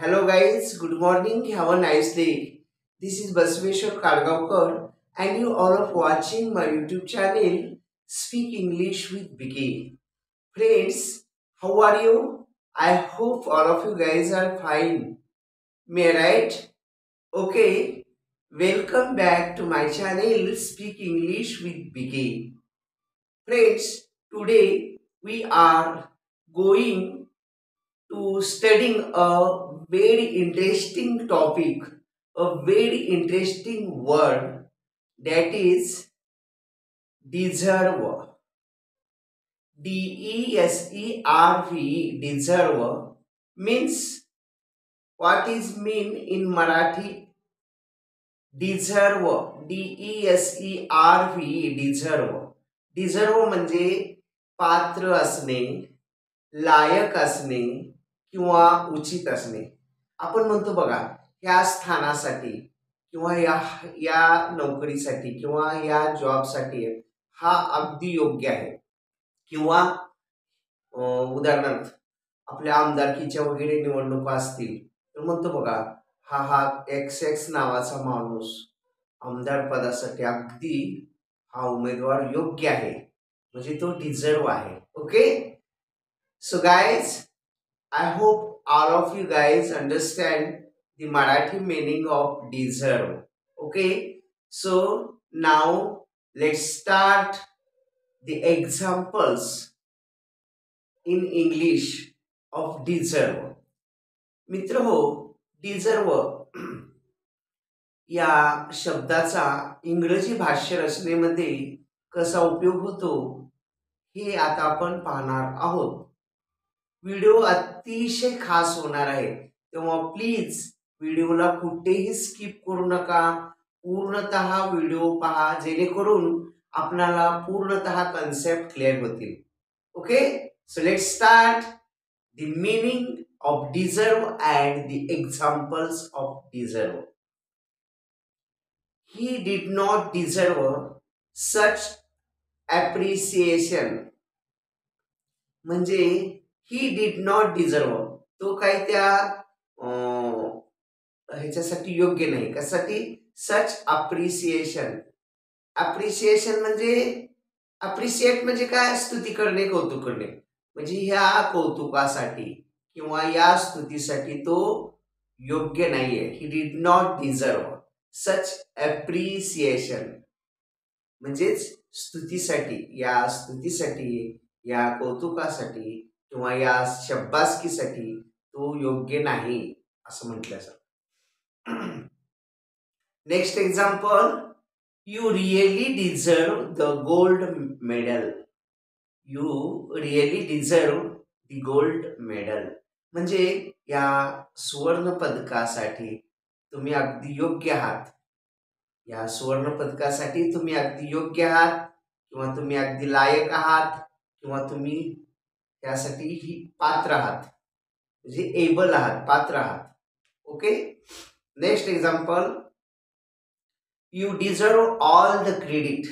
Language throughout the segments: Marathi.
Hello guys, good morning, have a nice day. This is Basveshwar Kargaonkar and you all are watching my YouTube channel Speak English with Vicky. Friends, how are you? I hope all of you guys are fine. May I right? Okay, welcome back to my channel Speak English with Vicky. Friends, today we are going to studying a very interesting topic, a very interesting word that is deserve. Deserve. Deserve means what is mean in Marathi? Deserve. Deserve. Deserve. Deserve म्हणजे पात्र असणे, लायक असणे किंवा उचित असणे. आपण म्हणतो बघा, या स्थानासाठी किंवा या या नोकरीसाठी किंवा या जॉबसाठी हा अगदी योग्य आहे. किंवा उदाहरणार्थ आपल्या आमदारकीच्या वगैरे निवडणुका असतील तर म्हणतो बघा, हा एक्स एक्स नावाचा माणूस आमदार पदासाठी अगदी हा उमेदवार योग्य आहे, म्हणजे तो डिझर्व आहे. Okay, so guys, I hope all of you guys understand the Marathi meaning of deserve. Okay, so now let's start the examples in English of deserve. मित्र हो, deserve या शब्दाचा इंग्रजी भाष्य रचनेमध्ये कसा उपयोग होतो हे आता आपण पाहणार आहोत. व्हिडिओ अतिशय खास होणार आहे, तेव्हा प्लीज व्हिडिओला कुठेही स्किप करू नका. पूर्णतः व्हिडिओ पहा, जेणेकरून आपल्याला पूर्णतः कन्सेप्ट क्लिअर होतील. Okay, so let's start the meaning of deserve and the examples of deserve. He did not deserve such appreciation. म्हणजे ही डिड नॉट डिझर्व, तो काही त्या ह्याच्यासाठी योग्य नाही. कशासाठी? सच अप्रिसिएशन. अप्रिसिएशन म्हणजे अप्रिशिएट म्हणजे काय? स्तुती करणे, कौतुक करणे. म्हणजे ह्या कौतुकासाठी किंवा या स्तुतीसाठी तो योग्य नाहीये. He did not deserve such appreciation. म्हणजेच स्तुतीसाठी, या स्तुतीसाठी, या कौतुकासाठी किंवा या शब्बासकीसाठी तो योग्य नाही असं म्हटलं sir. Next example, you really deserve the gold medal. You really deserve the gold medal म्हणजे या सुवर्ण पदकासाठी तुम्ही अगदी योग्य आहात. या सुवर्ण पदकासाठी तुम्ही अगदी योग्य आहात किंवा तुम्ही अगदी लायक आहात किंवा तुम्ही त्यासाठी ही पात्र आहात, म्हणजे एबल आहात, पात्र आहात. Okay, next example, you deserve all the credit.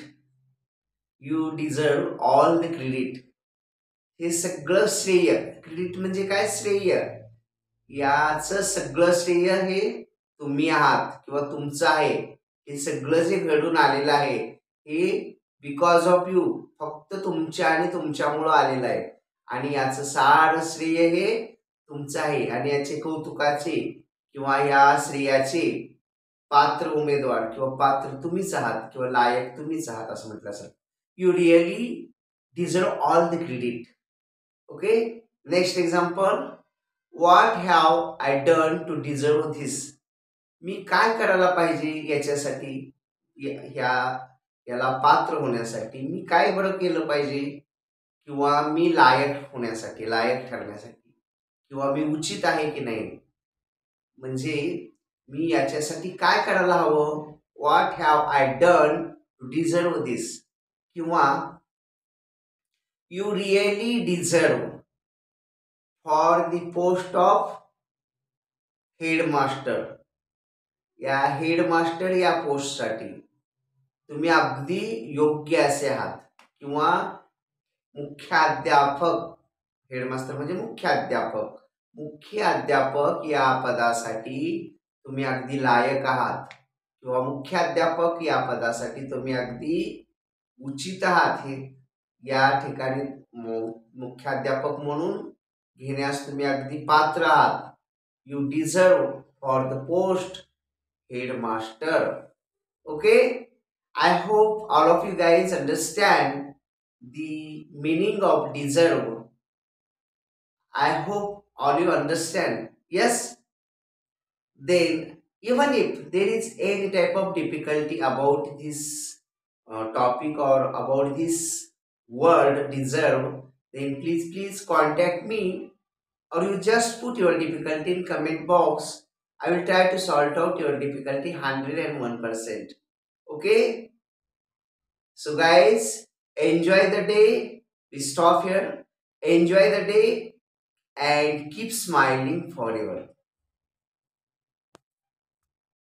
You deserve all the credit. हे सगळं श्रेय, क्रेडिट म्हणजे काय? श्रेय. याचं सगळं श्रेय हे तुम्ही आहात किंवा तुमचं आहे. हे सगळं जे घडून आलेलं आहे हे बिकॉज ऑफ यू, फक्त तुमच्या आणि तुमच्यामुळं आलेलं आहे. आणि याचं सार श्रेय हे तुमचं आहे आणि याचे कौतुकाचे किंवा या श्रेयाचे पात्र उमेदवार किंवा पात्र तुम्हीच आहात किंवा लायक तुम्हीच आहात असं म्हटलं sir. You really deserve all the credit. Okay, next example, what have I done to deserve this. मी काय करायला पाहिजे याच्यासाठी, याला पात्र होण्यासाठी मी काय बरं केलं पाहिजे, किंवा मी लायक होण्यासाठी, लायक ठरण्यासाठी, किंवा मी उचित आहे की नाही, म्हणजे मी याच्यासाठी काय करायला हवं. What have I done to deserve this. किंवा you really deserve for the post of headmaster. या हेडमास्टर या पोस्टसाठी तुम्ही अगदी योग्य असे आहात. किंवा मुख्याध्यापक, हेडमास्टर म्हणजे मुख्याध्यापक, मुख्याध्यापक या पदासाठी तुम्ही अगदी लायक आहात किंवा मुख्याध्यापक या पदासाठी तुम्ही अगदी उचित आहात हे या ठिकाणी मुख्याध्यापक म्हणून घेण्यास तुम्ही अगदी पात्र आहात. You deserve for the post headmaster. Okay, I hope all of you guys understand the meaning of deserve. I hope all you understand. Yes, then even if there is any type of difficulty about this topic or about this word deserve, then please contact me, or you just put your difficulty in comment box. I will try to sort out your difficulty 101%. Okay, so guys, enjoy the day. We stop here. Enjoy the day and keep smiling forever.